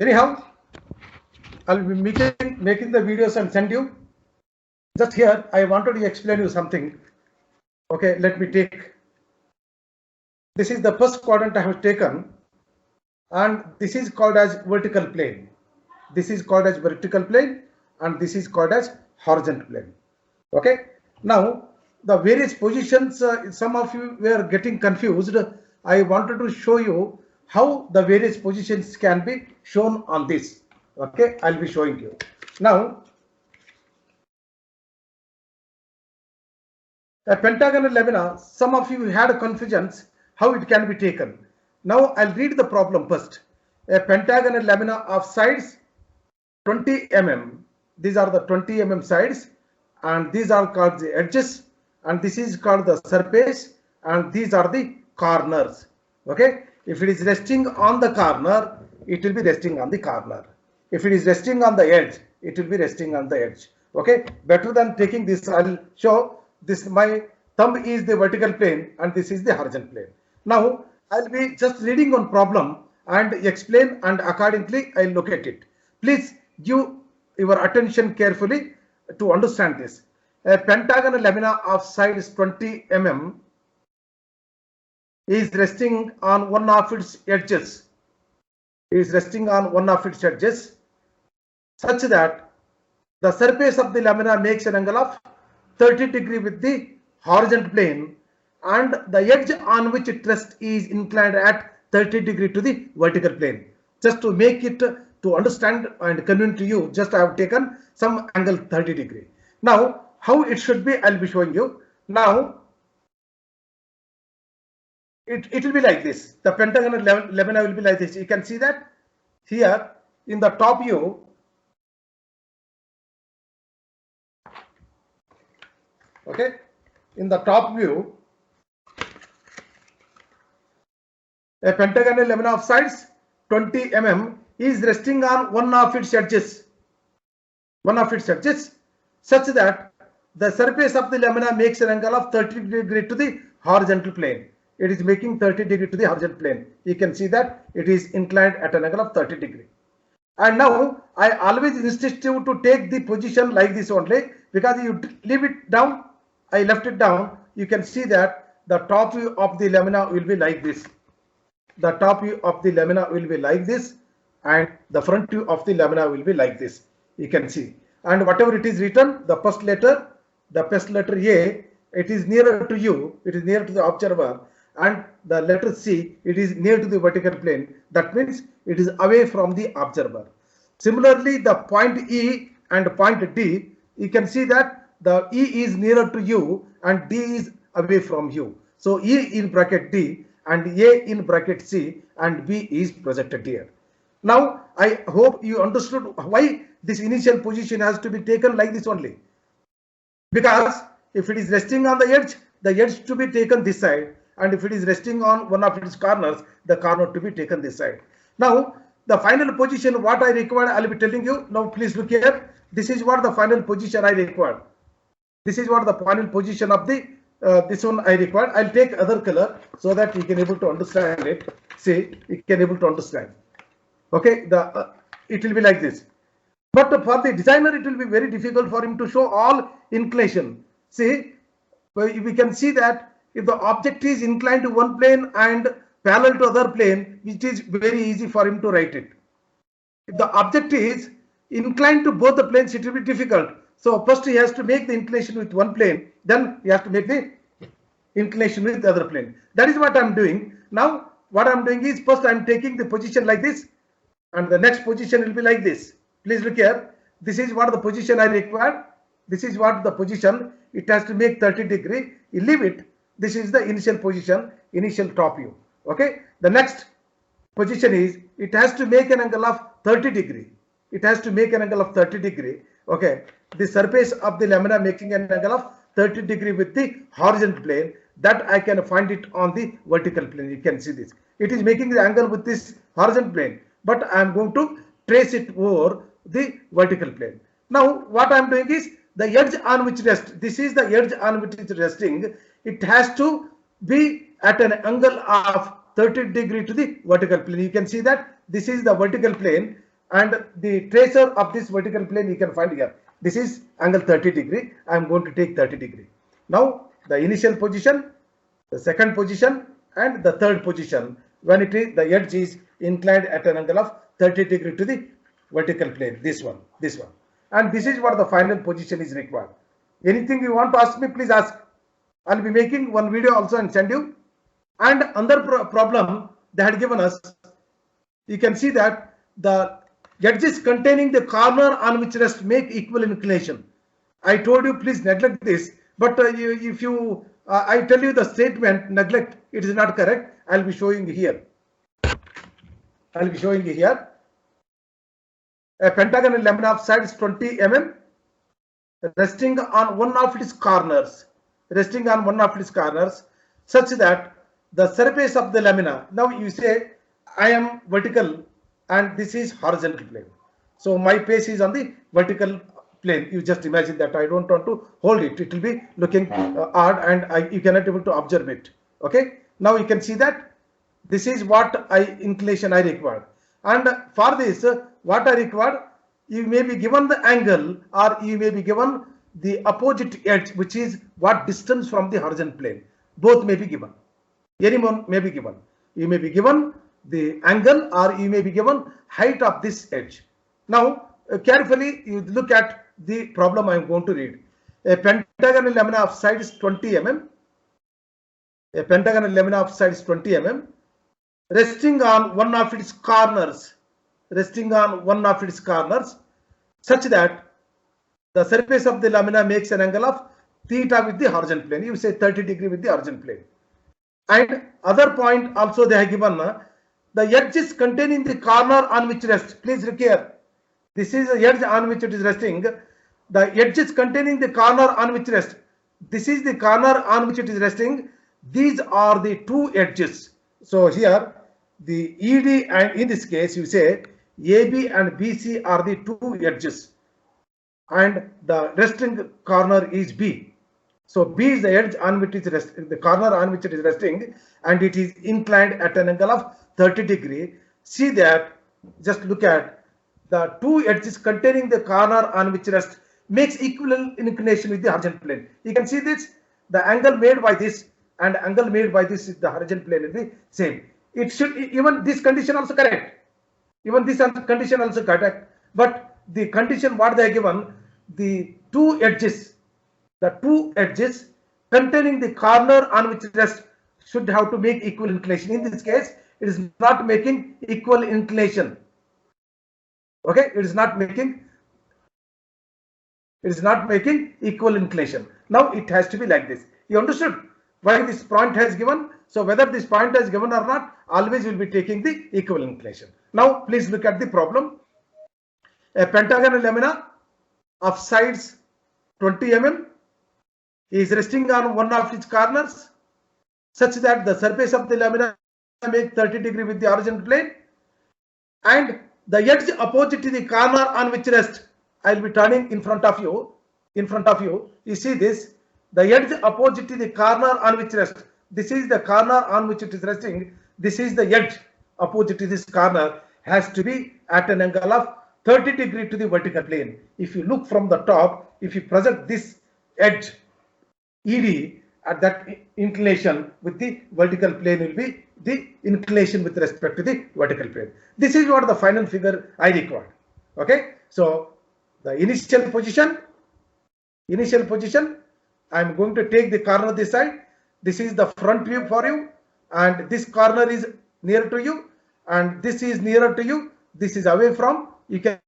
Anyhow, I'll be making the videos and send you. Just here, I wanted to explain you something. Okay, let me take. This is the first quadrant I have taken, and this is called as vertical plane. This is called as vertical plane, and this is called as horizontal plane. Okay. Now, the various positions, some of you were getting confused. I wanted to show you how the various positions can be shown on this. Okay, I'll be showing you. Now, a pentagonal lamina, some of you had confusions how it can be taken. Now, I'll read the problem first. A pentagonal lamina of sides 20 mm. These are the 20 mm sides, and these are called the edges, and this is called the surface, and these are the corners. Okay, if it is resting on the corner, it will be resting on the corner. If it is resting on the edge, it will be resting on the edge. Okay, better than taking this, I'll show this. My thumb is the vertical plane and this is the horizontal plane. Now I'll be just reading on problem and explain, and accordingly I'll look at it. Please give your attention carefully to understand this. A pentagonal lamina of sides 20 mm is resting on one of its edges. Such that the surface of the lamina makes an angle of 30 degree with the horizontal plane, and the edge on which it rests is inclined at 30 degree to the vertical plane. Just to make it to understand and convenient to you, just I have taken some angle 30 degree. Now, how it should be, I'll be showing you. Now, it will be like this. The pentagonal lamina will be like this. You can see that here in the top view. Okay, in the top view, a pentagonal lamina of sides 20 mm is resting on one of its edges, such that the surface of the lamina makes an angle of 30 degree to the horizontal plane. It is making 30 degree to the horizontal plane. You can see that it is inclined at an angle of 30 degree. And now I always insist you to take the position like this only, because you leave it down. I left it down. You can see that the top view of the lamina will be like this. The top view of the lamina will be like this, and the front view of the lamina will be like this. You can see. And whatever it is written, the first letter A, it is nearer to you, it is nearer to the observer, and the letter C, it is near to the vertical plane. That means it is away from the observer. Similarly, the point E and point D, you can see that the E is nearer to you and D is away from you. So E in bracket D and A in bracket C and B is projected here. Now I hope you understood why this initial position has to be taken like this only. Because if it is resting on the edge to be taken this side, and if it is resting on one of its corners, the corner to be taken this side. Now the final position what I require, I'll be telling you. Now please look here. This is what the final position I require. This is what the final position of the this one I require. I'll take other color so that you can able to understand it. See, you can able to understand. Okay, it will be like this. But for the designer, it will be very difficult for him to show all inclination. See, we can see that if the object is inclined to one plane and parallel to other plane, it is very easy for him to write it. If the object is inclined to both the planes, it will be difficult. So first he has to make the inclination with one plane, then he has to make the inclination with the other plane. That is what I'm doing. Now what I'm doing is, first I'm taking the position like this, and the next position will be like this. Please look here. This is what the position I require. This is what the position. It has to make 30 degree. You leave it. This is the initial position, initial top view. Okay. The next position is, it has to make an angle of 30 degree. It has to make an angle of 30 degree. Okay. The surface of the lamina making an angle of 30 degree with the horizontal plane, that I can find it on the vertical plane. You can see this. It is making the angle with this horizontal plane, but I am going to trace it over the vertical plane. Now what I am doing is, the edge on which rests, this is the edge on which it is resting. It has to be at an angle of 30 degree to the vertical plane. You can see that this is the vertical plane, and the tracer of this vertical plane you can find here. This is angle 30 degree. I am going to take 30 degree. Now the initial position, the second position, and the third position when it is the edge is inclined at an angle of 30 degree to the vertical plane. This one, and this is what the final position is required. Anything you want to ask me, please ask. I'll be making one video also and send you. And another problem they had given us, you can see that the edges containing the corner on which rest make equal inclination. I told you please neglect this, but if you I tell you the statement neglect, it is not correct. I'll be showing here. A pentagonal lamina of sides 20 mm resting on one of its corners, such that the surface of the lamina. Now you say I am vertical and this is horizontal plane. So my face is on the vertical plane. You just imagine that. I don't want to hold it. It will be looking odd and you cannot able to observe it. Okay. Now you can see that this is what inclination I required. And for this, what I required, you may be given the angle or you may be given the opposite edge, which is what distance from the horizontal plane. Both may be given. Anyone may be given. You may be given the angle or you may be given height of this edge. Now carefully you look at the problem I am going to read. A pentagonal lamina of sides 20 mm. A pentagonal lamina of sides 20 mm. Resting on one of its corners, such that the surface of the lamina makes an angle of theta with the horizontal plane. You say 30 degree with the horizontal plane. And other point also they have given the edges containing the corner on which rest. Please look here. This is the edge on which it is resting. The edges containing the corner on which rest. This is the corner on which it is resting. These are the two edges. So here the ED and in this case you say AB and BC are the two edges and the resting corner is B. So B is the edge on which it is resting, the corner on which it is resting, and it is inclined at an angle of 30 degree. See that, just look at the two edges containing the corner on which rest makes equal inclination with the horizontal plane. You can see this, the angle made by this and angle made by this is the horizontal plane will be same. It should, even this condition also correct. Even this condition also correct. But the condition what they are given, the two edges containing the corner on which rest should have to make equal inclination. In this case, it is not making equal inclination. Okay, it is not making equal inclination. Now it has to be like this. You understood why this point has given? So whether this point has given or not, always will be taking the equal inclination. Now please look at the problem. A pentagonal lamina of sides 20 mm is resting on one of its corners such that the surface of the lamina makes 30 degree with the horizontal plane, and the edge opposite to the corner on which rest. I will be turning in front of you. You see this, the edge opposite to the corner on which rest. This is the corner on which it is resting. This is the edge opposite to this corner, has to be at an angle of 30 degree to the vertical plane. If you look from the top, if you project this edge ED at that inclination with the vertical plane will be the inclination with respect to the vertical plane. This is what the final figure I required. Okay, so the initial position, I am going to take the corner this side. This is the front view for you, and this corner is near to you, and this is nearer to you. This is away from. You can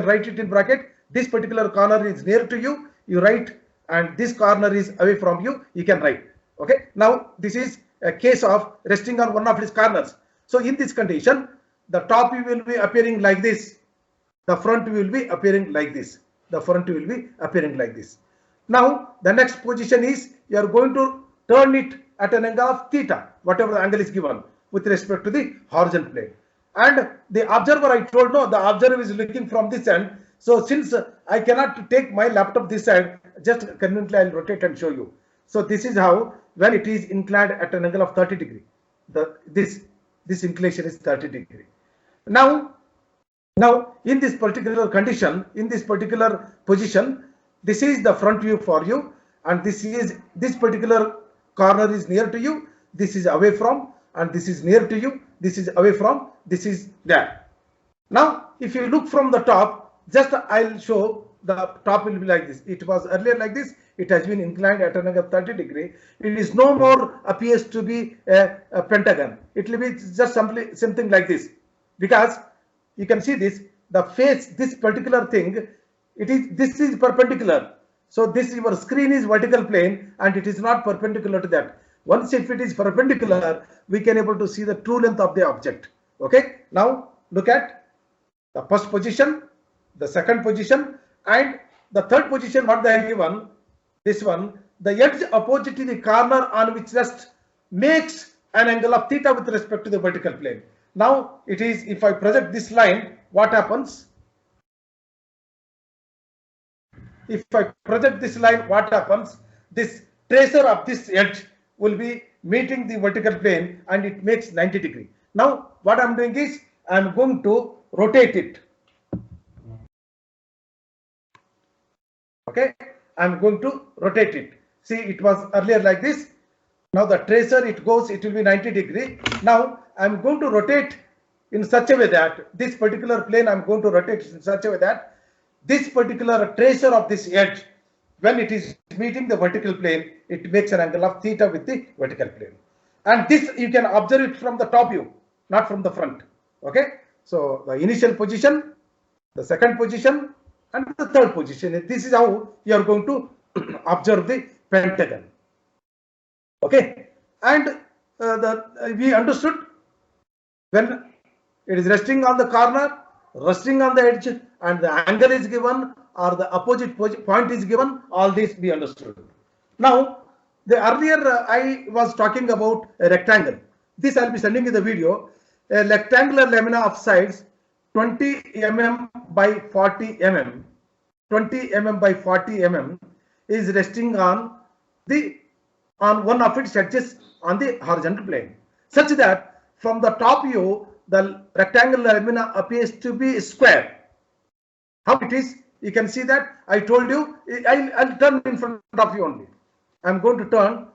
write it in bracket. This particular corner is near to you. You write, and this corner is away from you. You can write. Okay. Now this is a case of resting on one of its corners. So in this condition, the top view will be appearing like this. The front view will be appearing like this. Now the next position is you are going to turn it at an angle of theta, whatever the angle is given with respect to the horizontal plane. And the observer, I told no, the observer is looking from this end. So since I cannot take my laptop this side, just conveniently I will rotate and show you. So this is how, when it is inclined at an angle of 30 degree, this inclination is 30 degree. Now Now, in this particular condition, in this particular position, this is the front view for you, and this particular corner is near to you, this is away from, and this is near to you, this is away from, this is there. Now, if you look from the top, just I'll show the top will be like this. It was earlier like this. It has been inclined at an angle of 30 degree. It is no more appears to be a pentagon. It will be just simply something like this, because you can see this, the face, this particular thing, this is perpendicular. So this your screen is vertical plane and it is not perpendicular to that. Once if it is perpendicular, we can able to see the true length of the object. Okay. Now look at the first position, the second position, and the third position. What they have given, this one, the edge opposite to the corner on which rest makes an angle of theta with respect to the vertical plane. Now it is, if I project this line, what happens? If I project this line, what happens? This tracer of this edge will be meeting the vertical plane and it makes 90 degree. Now what I'm doing is I'm going to rotate it. Okay, I'm going to rotate it. See, it was earlier like this. Now the tracer, it goes, it will be 90 degree. Now I'm going to rotate in such a way that this particular plane, I'm going to rotate in such a way that this particular tracer of this edge, when it is meeting the vertical plane, it makes an angle of theta with the vertical plane. And this you can observe it from the top view, not from the front. Okay, so the initial position, the second position, and the third position. This is how you are going to observe the pentagon. Okay, and we understood when it is resting on the corner, resting on the edge, and the angle is given or the opposite point is given, all this we understood. Now, the earlier I was talking about a rectangle. This I'll be sending you the video. A rectangular lamina of sides 20 mm by 40 mm, 20 mm by 40 mm is resting on one of its edges on the horizontal plane, such that from the top view the rectangular lamina appears to be square. How it is? You can see that I told you I'll turn in front of you only. I'm going to turn.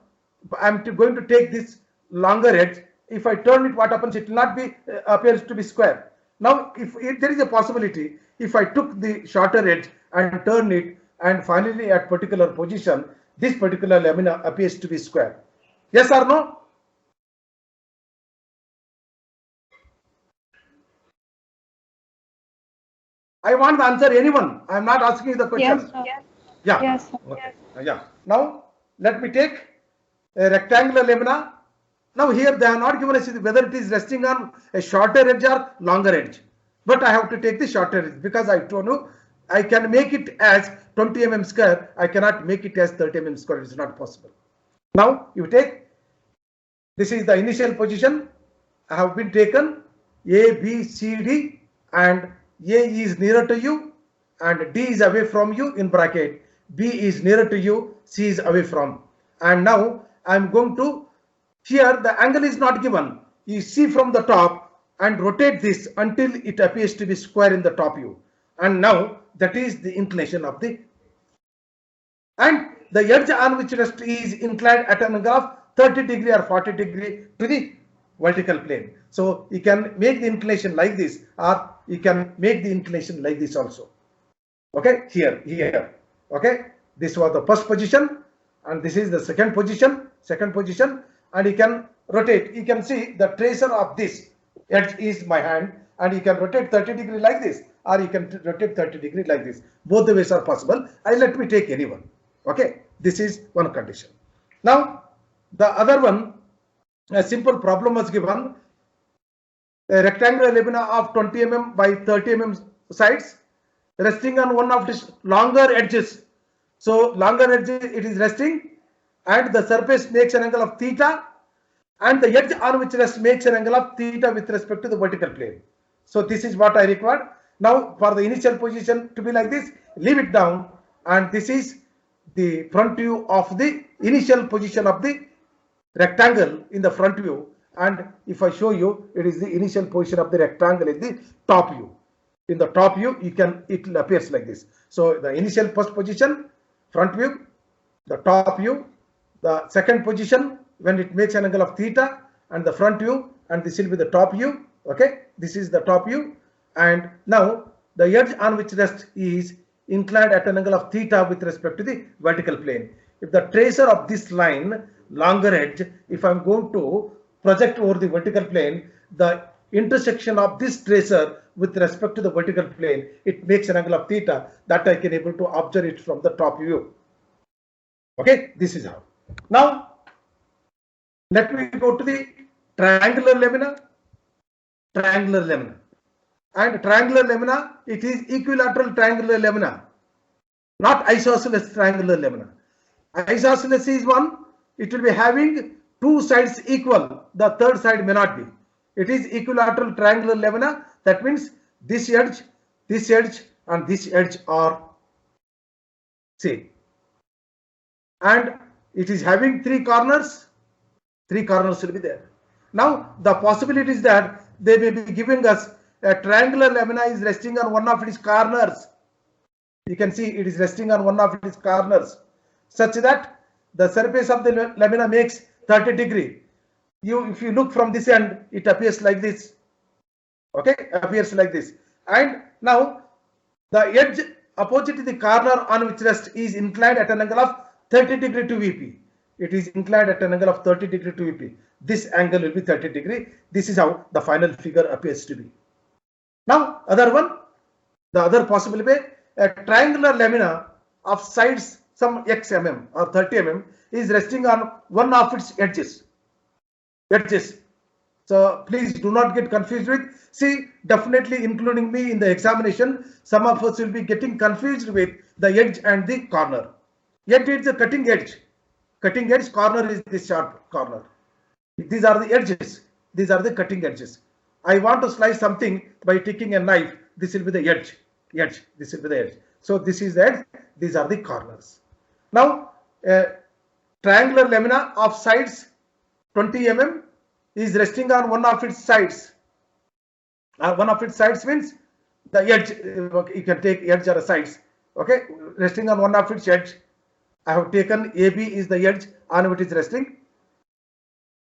I'm going to take this longer edge. If I turn it, what happens? It will not be appears to be square. Now, if there is a possibility, if I took the shorter edge and turn it, and finally at particular position, this particular lamina appears to be square. Yes or no? I want the answer, anyone. I am not asking you the question. Yes, sir. Yeah. Yes, sir. Okay. Yeah. Now let me take a rectangular lamina. Now here they have not given us whether it is resting on a shorter edge or longer edge, but I have to take the shorter edge because I told you I can make it as 20 mm square. I cannot make it as 30 mm square. It's not possible. Now you take, this is the initial position. I have been taken A, B, C, D, and A is nearer to you and D is away from you in bracket. B is nearer to you, C is away from. And now I am going to, here the angle is not given. You see from the top and rotate this until it appears to be square in the top view. And now that is the inclination of the, and the edge on which rest is inclined at an angle of 30 degree or 40 degree to the vertical plane. So you can make the inclination like this, or you can make the inclination like this also. Okay, here. Okay, this was the first position, and this is the second position, and you can rotate. You can see the tracer of this edge is my hand, and you can rotate 30 degree like this, or you can rotate 30 degree like this. Both the ways are possible. Let me take any one. Okay, this is one condition. Now the other one, a simple problem was given. A rectangular lamina of 20 mm by 30 mm sides resting on one of its longer edges. So longer edges it is resting, and the surface makes an angle of theta, and the edge on which rest makes an angle of theta with respect to the vertical plane. So this is what I required. Now for the initial position to be like this, leave it down, and this is the front view of the initial position of the rectangle in the front view, and if I show you, it is the initial position of the rectangle in the top view. In the top view, it appears like this. So the initial first position, front view, the top view, the second position when it makes an angle of theta, and the front view, and this will be the top view. Okay, this is the top view, and now the edge on which rest is inclined at an angle of theta with respect to the vertical plane. If the tracer of this line, longer edge, if I'm going to project over the vertical plane, the intersection of this tracer with respect to the vertical plane, it makes an angle of theta that I can able to observe it from the top view. Okay, this is how. Now, let me go to the triangular lamina. Triangular lamina. And triangular lamina, it is equilateral triangular lamina, not isosceles triangular lamina. Isosceles is one, it will be having two sides equal, the third side may not be. It is equilateral triangular lamina. That means this edge, and this edge are same. And it is having three corners will be there. Now the possibility is that they may be giving us a triangular lamina is resting on one of its corners. You can see it is resting on one of its corners, such that the surface of the lamina makes 30 degree. If you look from this end, it appears like this. Okay, appears like this. And now the edge opposite to the corner on which rest is inclined at an angle of 30 degree to VP. It is inclined at an angle of 30 degree to VP. This angle will be 30 degree. This is how the final figure appears to be. Now, the other possible way, a triangular lamina of sides some x mm or 30 mm is resting on one of its edges. So please do not get confused with, see, definitely including me in the examination, some of us will be getting confused with the edge and the corner. Yet it's a cutting edge. Cutting edge, corner is the sharp corner. These are the edges. These are the cutting edges. I want to slice something by taking a knife. This will be the edge. This will be the edge. So this is the edge. These are the corners. Now, triangular lamina of sides 20 mm is resting on one of its sides. One of its sides means the edge. You can take edge or sides. Okay, resting on one of its edge. I have taken AB is the edge on which it is resting,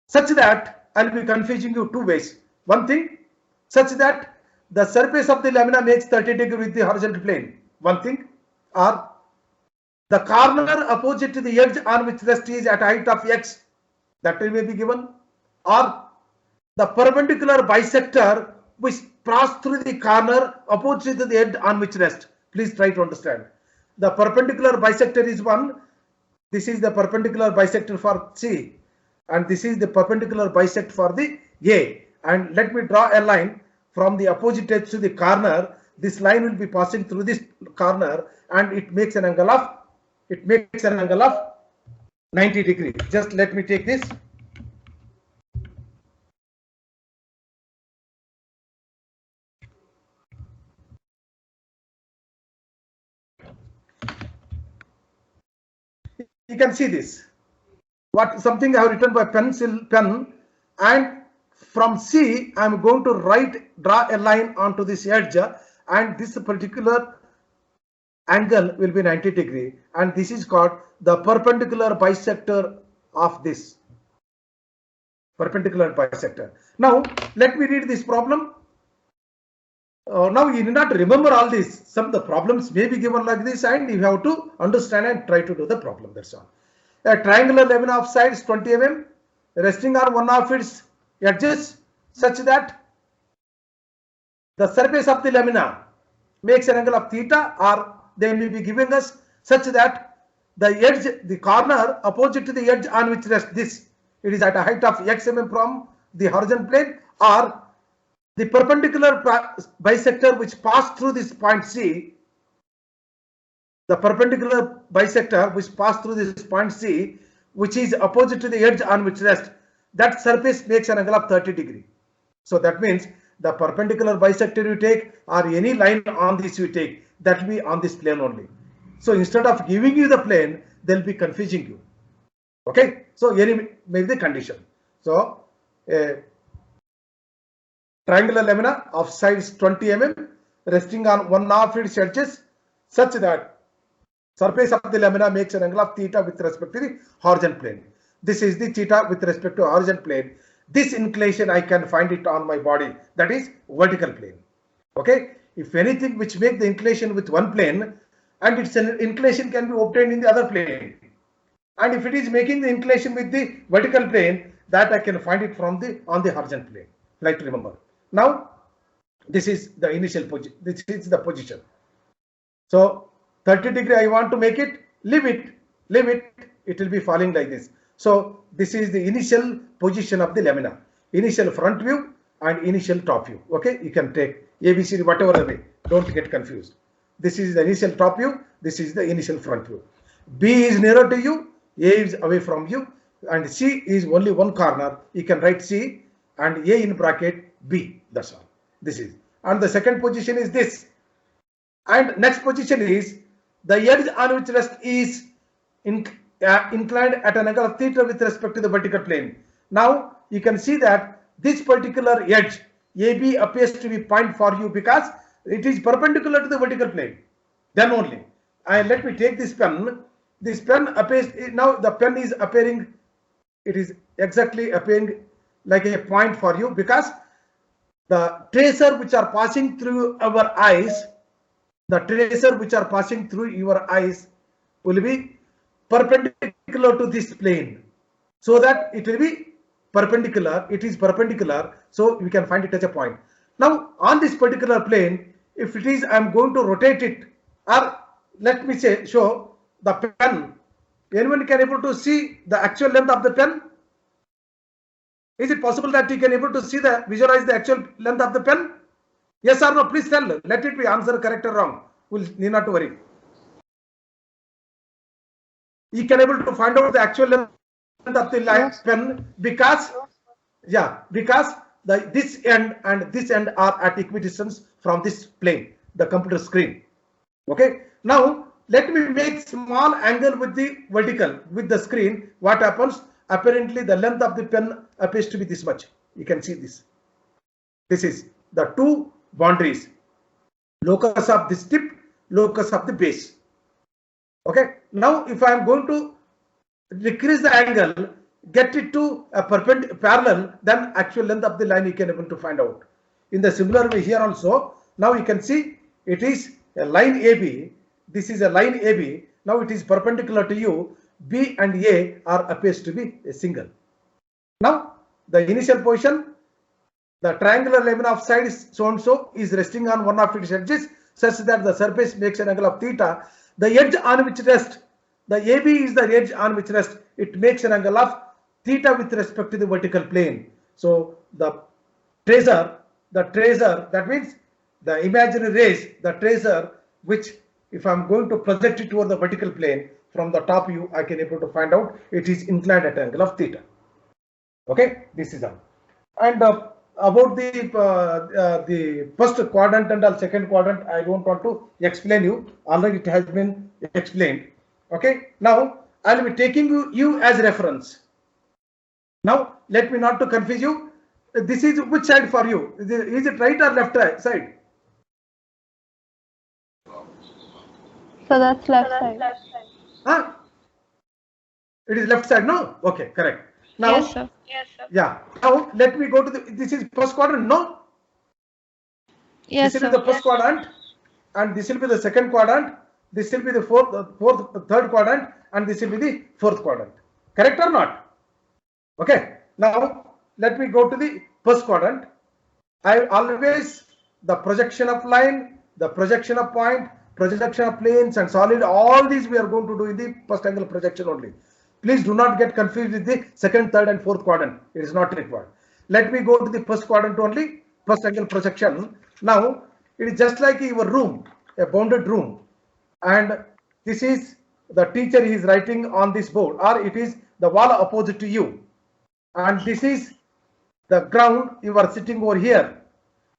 such that I will be confusing you two ways. One thing, such that the surface of the lamina makes 30 degree with the horizontal plane. One thing, or the corner opposite to the edge on which rest is at height of x, that may be given, or the perpendicular bisector which pass through the corner opposite to the edge on which rest. Please try to understand. The perpendicular bisector is one. This is the perpendicular bisector for C, and this is the perpendicular bisect for the A. And let me draw a line from the opposite edge to the corner. This line will be passing through this corner, and it makes an angle of 90 degree. Just let me take this. You can see this. Something I have written by pen, and from C I am going to draw a line onto this edge, and this particular angle will be 90 degree, and this is called the perpendicular bisector of this. Perpendicular bisector. Now let me read this problem. Now you need not remember all this. Some of the problems may be given like this, and you have to understand and try to do the problem. That's all. A triangular lamina of sides 20 mm resting on one of its edges, such that the surface of the lamina makes an angle of theta, or they may be giving us such that the edge, the corner opposite to the edge on which rests this, it is at a height of x mm from the horizontal plane, or the perpendicular bisector which passed through this point C, the perpendicular bisector which passed through this point C, which is opposite to the edge on which rests, that surface makes an angle of 30 degree. So that means the perpendicular bisector you take, or any line on this you take, that will be on this plane only. So instead of giving you the plane, they'll be confusing you. Okay, so any may be the condition. So triangular lamina of sides 20 mm resting on one half its edges such that surface of the lamina makes an angle of theta with respect to the horizontal plane. This is the theta with respect to horizontal plane. This inclination I can find it on my body, that is vertical plane. Okay, if anything which make the inclination with one plane and its inclination can be obtained in the other plane, and if it is making the inclination with the vertical plane, that I can find it from the on the horizontal plane. Like to remember. Now this is the initial position. This is the position. So 30 degree I want to make it, leave it, it will be falling like this. So this is the initial position of the lamina, initial front view and initial top view. Okay, you can take ABCD whatever the way, don't get confused. This is the initial top view, this is the initial front view. B is nearer to you, A is away from you, and C is only one corner. You can write C and A in bracket B, that's all. This is, and the second position is this, and next position is the edge on which rest is inclined at an angle of theta with respect to the vertical plane. Now you can see that this particular edge AB appears to be point for you because it is perpendicular to the vertical plane. Then only, and let me take this pen. This pen appears, now the pen is appearing, it is exactly appearing like a point for you because the tracer which are passing through our eyes, the tracer which are passing through your eyes will be perpendicular to this plane, so that it will be perpendicular. It is perpendicular, so we can find it as a point. Now on this particular plane, if it is, I am going to rotate it, or let me say show the pen. Anyone can able to see the actual length of the pen? Is it possible that you can able to see the visualize the actual length of the pen? Yes or no? Please tell. Let it be answer correct or wrong. We'll need not to worry. You can able to find out the actual length of the line pen because, yeah, because this end and this end are at equidistance from this plane, the computer screen. Okay. Now let me make small angle with the vertical with the screen. What happens? Apparently the length of the pen appears to be this much. You can see this. This is the two boundaries, locus of this tip, locus of the base. Okay. Now if I am going to decrease the angle, get it to a parallel, then actual length of the line you can able to find out. In the similar way here also, now you can see it is a line AB. This is a line AB. Now it is perpendicular to you. B and A are appears to be a single. Now the initial position, the triangular lamina of side is so and so is resting on one of its edges such that the surface makes an angle of theta. The edge on which rest, the AB is the edge on which rest, it makes an angle of theta with respect to the vertical plane. So the tracer, that means the imaginary rays, the tracer, which if I'm going to project it toward the vertical plane from the top view, I can able to find out it is inclined at an angle of theta. Okay, this is all. And about the first quadrant and second quadrant, I don't want to explain you. Already it has been explained. Okay. Now I will be taking you as reference. Now let me not to confuse you. This is which side for you? Is it right or left side? So that's left side. Huh? It is left side, no? Okay, correct. Now, Yes, sir. yeah. Now let me go to the. This is first quadrant, no? Yes, This will sir. be the first quadrant, and this will be the second quadrant. This will be the third quadrant, and this will be the fourth quadrant. Correct or not? Okay. Now let me go to the first quadrant. I always the projection of line, the projection of point, projection of planes and solid. All these we are going to do in the first angle projection only. Please do not get confused with the second, third, and fourth quadrant. It is not required. Let me go to the first quadrant only. First angle projection. Now it is just like your room, a bounded room, and this is the teacher is writing on this board, or it is the wall opposite to you, and this is the ground. You are sitting over here,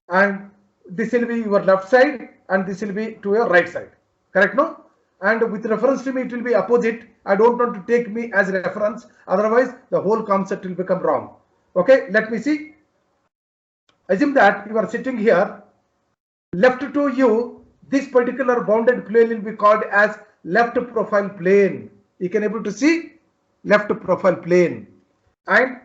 and this will be your left side, and this will be to your right side. Correct, no? And with reference to me, it will be opposite. I don't want to take me as reference, otherwise the whole concept will become wrong. Okay, let me see. Assume that you are sitting here left to you, this particular bounded plane will be called as left profile plane. You can able to see left profile plane. And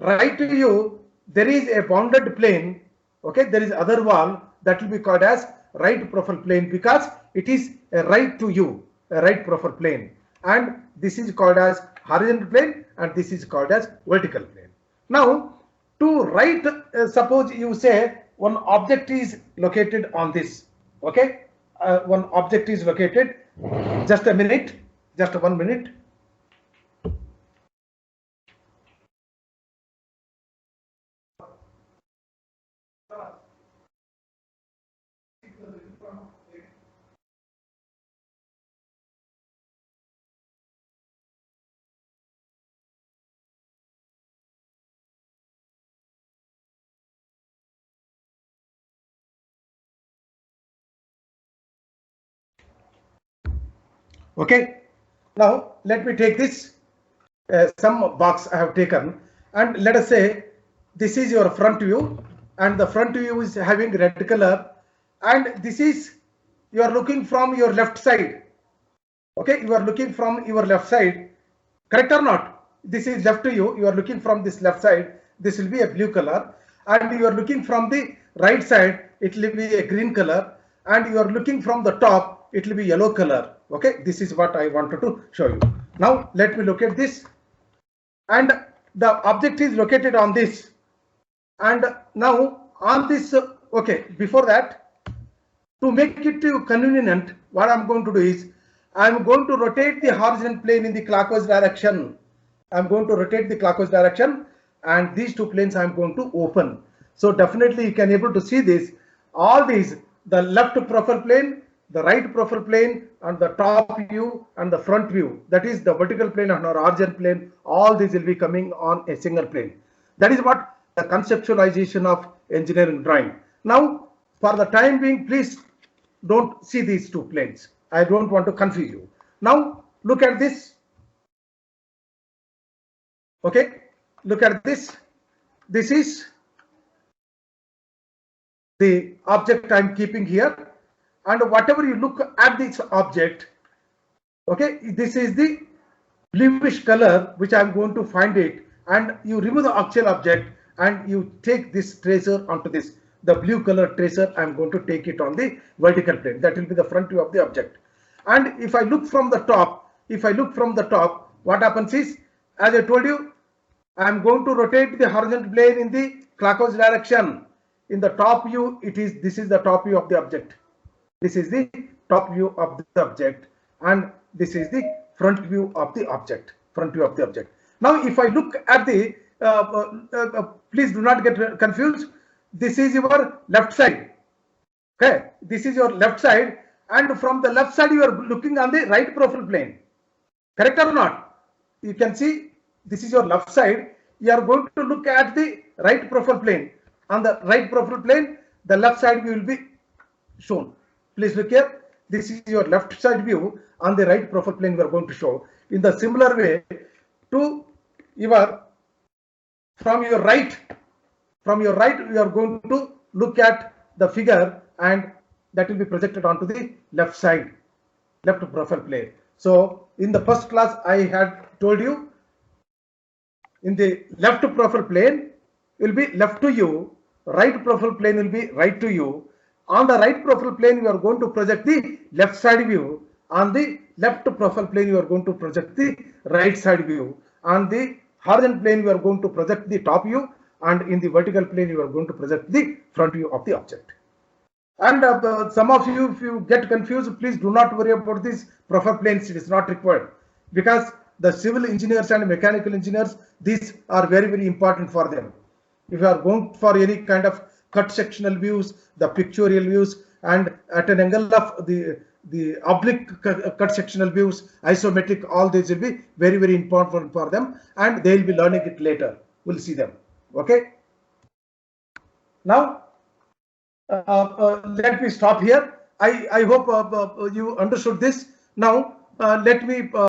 right to you, there is a bounded plane. Okay, there is other wall that will be called as right profile plane because it is a right to you, a right profile plane. And this is called as horizontal plane and this is called as vertical plane. Now, to write, suppose you say one object is located on this. Okay, one object is located. Just a minute, just 1 minute. Okay, now let me take this some box I have taken, and let us say this is your front view and the front view is having red color, and this is, you are looking from your left side. Okay, you are looking from your left side, correct or not? This is left to you, you are looking from this left side, this will be a blue color, and you are looking from the right side, it will be a green color, and you are looking from the top, it will be yellow color. Okay, this is what I wanted to show you. Now let me look at this, and the object is located on this, and now on this, okay, before that, to make it convenient, what I'm going to do is I'm going to rotate the horizontal plane in the clockwise direction. I'm going to rotate the clockwise direction, and these two planes I'm going to open. So definitely you can able to see this, all these, the left profile plane, the right profile plane, and the top view and the front view, that is the vertical plane and our horizontal plane, all these will be coming on a single plane. That is what the conceptualization of engineering drawing. Now for the time being, please don't see these two planes. I don't want to confuse you. Now look at this. Okay, look at this. This is the object I'm keeping here, and whatever you look at this object, okay, this is the bluish color which I'm going to find it, and you remove the actual object and you take this tracer onto this, the blue color tracer. I'm going to take it on the vertical plane, that will be the front view of the object. And if I look from the top, what happens is, as I told you, I'm going to rotate the horizontal plane in the clockwise direction. In the top view, this is the top view of the object. This is the top view of the object, and this is the front view of the object. Now, if I look at the, please do not get confused. This is your left side. Okay, this is your left side, and from the left side you are looking on the right profile plane. Correct or not? You can see this is your left side. You are going to look at the right profile plane. On the right profile plane, the left side view will be shown. Please look here. This is your left side view. On the right profile plane, we are going to show. In the similar way, to your, from your right, we are going to look at the figure, and that will be projected onto the left side, left profile plane. So in the first class, I had told you, in the left profile plane will be left to you, right profile plane will be right to you. On the right profile plane, we are going to project the left side view. On the left profile plane, you are going to project the right side view. On the horizontal plane, we are going to project the top view, and in the vertical plane, you are going to project the front view of the object. And some of you, if you get confused, please do not worry about these profile planes. It is not required, because the civil engineers and mechanical engineers, these are very, very important for them. If you are going for any kind of cut sectional views, the pictorial views, and at an angle of the oblique cut sectional views, isometric, all these will be very, very important for them, and they will be learning it later. We'll see them. Okay. Now, let me stop here. I hope you understood this. Now, let me